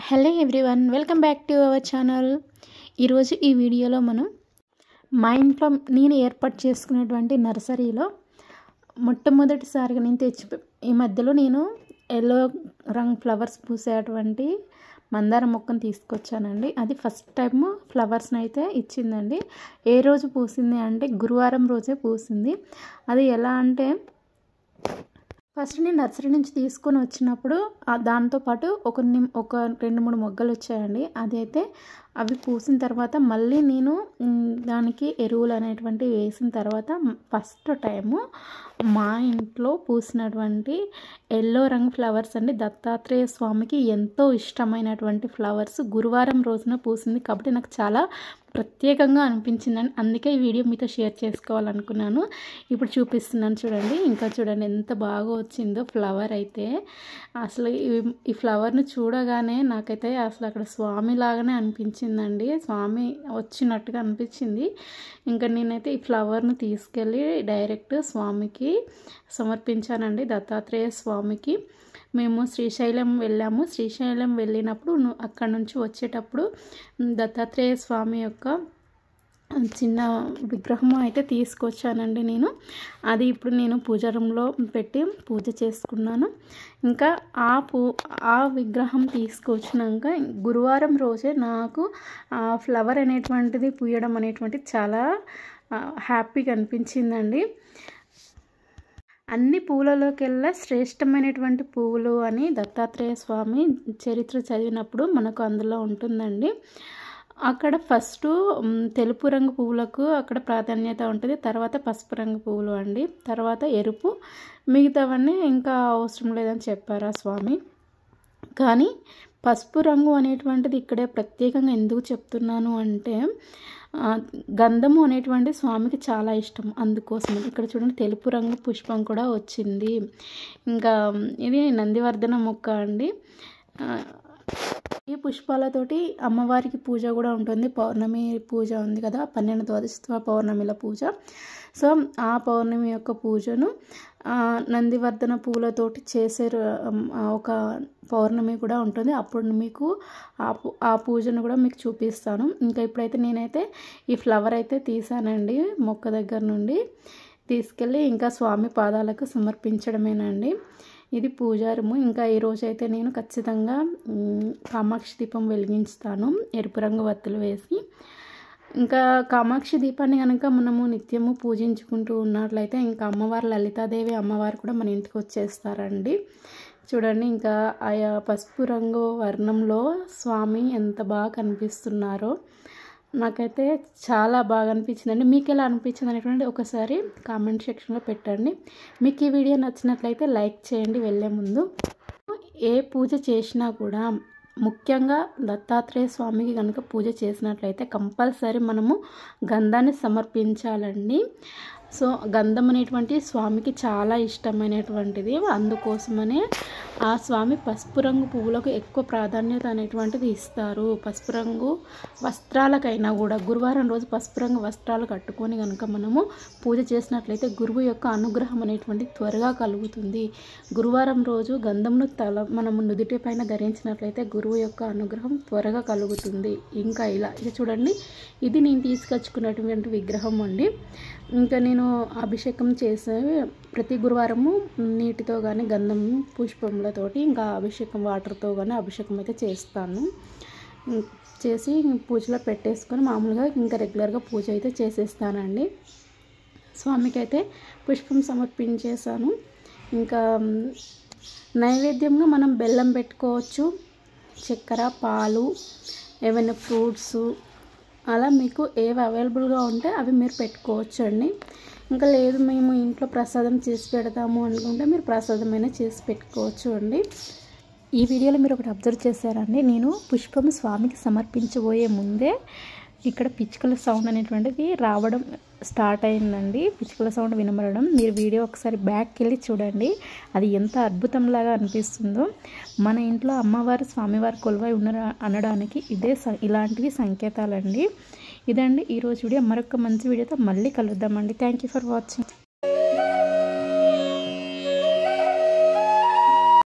Hello everyone, welcome back to our channel. ఈరోజు ఈ వీడియోలో మనం మా ఇంట్లో నేను ఏర్పాటు చేసుకున్నటువంటి నర్సరీలో మొట్టమొదటిసారిగా నేను ఈ మధ్యలో నేను ఎల్లో రంగు ఫ్లవర్స్ పూసేటువంటి మందార మొక్కను తీసుకొచ్చానండి. అది ఫస్ట్ టైం ఫ్లవర్స్ని అయితే ఇచ్చిందండి. ఏ రోజు పూసింది అంటే గురువారం రోజే పూసింది. అది ఎలా అంటే ఫస్ట్ నేను నర్సరీ నుంచి తీసుకొని వచ్చినప్పుడు దాంతోపాటు ఒక 2-3 మొగ్గలు వచ్చాయండి. అదైతే అవి పూసిన తర్వాత మళ్ళీ నేను దానికి ఎరువులు అనేటువంటివి వేసిన తర్వాత ఫస్ట్ టైము మా ఇంట్లో పూసినటువంటి ఎల్లో రంగు ఫ్లవర్స్ అండి. దత్తాత్రేయ స్వామికి ఎంతో ఇష్టమైనటువంటి ఫ్లవర్స్ గురువారం రోజున పూసింది కాబట్టి నాకు చాలా ప్రత్యేకంగా అనిపించిందండి. అందుకే ఈ వీడియో మీతో షేర్ చేసుకోవాలనుకున్నాను. ఇప్పుడు చూపిస్తున్నాను చూడండి. ఇంకా చూడండి ఎంత బాగా వచ్చిందో ఫ్లవర్ అయితే. అసలు ఈ ఫ్లవర్ని చూడగానే నాకైతే అసలు అక్కడ స్వామి లాగానే అనిపించిందండి. స్వామి వచ్చినట్టుగా అనిపించింది. ఇంకా నేనైతే ఈ ఫ్లవర్ని తీసుకెళ్ళి డైరెక్ట్ స్వామికి సమర్పించానండి, దత్తాత్రేయ స్వామికి. మేము శ్రీశైలం వెళ్ళాము. శ్రీశైలం వెళ్ళినప్పుడు అక్కడ నుంచి వచ్చేటప్పుడు దత్తాత్రేయ స్వామి యొక్క చిన్న విగ్రహం అయితే తీసుకొచ్చానండి నేను. అది ఇప్పుడు నేను పూజా రూమ్లో పెట్టి పూజ చేసుకున్నాను. ఇంకా ఆ విగ్రహం తీసుకొచ్చినాక గురువారం రోజే నాకు ఆ ఫ్లవర్ అనేటువంటిది పూయడం అనేటువంటిది చాలా హ్యాపీగా అనిపించిందండి. అన్ని పూలలోకెల్లా శ్రేష్టమైనటువంటి పువ్వులు అని దత్తాత్రేయ స్వామి చరిత్ర చదివినప్పుడు మనకు అందులో ఉంటుందండి. అక్కడ ఫస్ట్ తెలుపు రంగు పువ్వులకు అక్కడ ప్రాధాన్యత ఉంటుంది. తర్వాత పసుపు రంగు పువ్వులు అండి, తర్వాత ఎరుపు, మిగతావన్నీ ఇంకా అవసరం లేదని చెప్పారు ఆ స్వామి. కానీ పసుపు రంగు అనేటువంటిది ఇక్కడే ప్రత్యేకంగా ఎందుకు చెప్తున్నాను అంటే గంధము అనేటువంటి స్వామికి చాలా ఇష్టం. అందుకోసం ఇక్కడ చూడండి తెలుపు రంగు పుష్పం కూడా వచ్చింది. ఇంకా ఇది నందివర్ధన మొక్క అండి. ఈ పుష్పాలతోటి అమ్మవారికి పూజ కూడా ఉంటుంది. పౌర్ణమి పూజ ఉంది కదా, 12 ద్వాదశ పౌర్ణమిల పూజ. సో ఆ పౌర్ణమి యొక్క పూజను నందివర్ధన పూలతోటి చేసే ఒక పౌర్ణమి కూడా ఉంటుంది. అప్పుడు మీకు ఆ పూజను కూడా మీకు చూపిస్తాను. ఇంకా ఇప్పుడైతే నేనైతే ఈ ఫ్లవర్ అయితే తీసానండి మొక్క దగ్గర నుండి తీసుకెళ్ళి ఇంకా స్వామి పాదాలకు సమర్పించడమేనండి. ఇది పూజారము. ఇంకా ఈరోజు అయితే నేను ఖచ్చితంగా కామాక్షి దీపం వెలిగించుతాను ఎరుపు రంగు వత్తులు వేసి. ఇంకా కామాక్షి దీపాన్ని కనుక మనము నిత్యము పూజించుకుంటూ ఉన్నట్లయితే ఇంకా అమ్మవారు లలితాదేవి అమ్మవారు కూడా మన ఇంటికి వచ్చేస్తారండి. చూడండి ఇంకా ఆయా పసుపు రంగు వర్ణంలో స్వామి ఎంత బాగా కనిపిస్తున్నారో నాకైతే చాలా బాగా అనిపించిందండి. మీకు ఎలా అనిపించింది అనేటువంటి ఒకసారి కామెంట్ సెక్షన్లో పెట్టండి. మీకు ఈ వీడియో నచ్చినట్లయితే లైక్ చేయండి. వెళ్ళే ముందు ఏ పూజ చేసినా కూడా ముఖ్యంగా దత్తాత్రేయ స్వామికి కనుక పూజ చేసినట్లయితే కంపల్సరీ మనము గంధాన్ని సమర్పించాలండి. సో గంధం అనేటువంటి స్వామికి చాలా ఇష్టమైనటువంటిది. అందుకోసమనే ఆ స్వామి పసుపు రంగు పువ్వులకు ఎక్కువ ప్రాధాన్యత అనేటువంటిది ఇస్తారు. పసుపు రంగు వస్త్రాలకైనా కూడా గురువారం రోజు పసుపు రంగు వస్త్రాలు కట్టుకొని కనుక మనము పూజ చేసినట్లయితే గురువు యొక్క అనుగ్రహం అనేటువంటిది త్వరగా కలుగుతుంది. గురువారం రోజు గంధంను మనము నుదుటి పైన ధరించినట్లయితే గురువు యొక్క అనుగ్రహం త్వరగా కలుగుతుంది. ఇంకా ఇలా ఇది చూడండి, ఇది నేను తీసుకొచ్చుకున్నటువంటి విగ్రహం అండి. ఇంకా నేను అభిషేకం చేసే ప్రతి గురువారము నీటితో కానీ గంధం పుష్పములతోటి ఇంకా అభిషేకం వాటర్తో కానీ అభిషేకం అయితే చేస్తాను. చేసి పూజలో పెట్టేసుకొని మామూలుగా ఇంకా రెగ్యులర్గా పూజ అయితే చేసేస్తానండి. స్వామికి అయితే పుష్పం సమర్పించేసాను. ఇంకా నైవేద్యంగా మనం బెల్లం పెట్టుకోవచ్చు, చక్కెర, పాలు, ఏమైనా ఫ్రూట్స్, అలా మీకు ఏవి అవైలబుల్గా ఉంటే అవి మీరు పెట్టుకోవచ్చు అండి. ఇంకా లేదు మేము ఇంట్లో ప్రసాదం చేసి పెడతాము అనుకుంటే మీరు ప్రసాదమైనా చేసి పెట్టుకోవచ్చు అండి. ఈ వీడియోలో మీరు ఒకటి అబ్జర్వ్ చేశారండి, నేను పుష్పం స్వామికి సమర్పించబోయే ముందే ఇక్కడ పిచ్చుకల సౌండ్ అనేటువంటిది రావడం స్టార్ట్ అయిందండి. పిచ్చుకల సౌండ్ వినబడడం. మీరు వీడియో ఒకసారి బ్యాక్కి వెళ్ళి చూడండి, అది ఎంత అద్భుతంలాగా అనిపిస్తుందో. మన ఇంట్లో అమ్మవారు స్వామివారు కొలువై అనడానికి ఇలాంటివి సంకేతాలండి. ఇదండి ఈరోజు వీడియో. మరొక మంచి వీడియోతో మళ్ళీ కలుద్దామండి. Thank you for watching.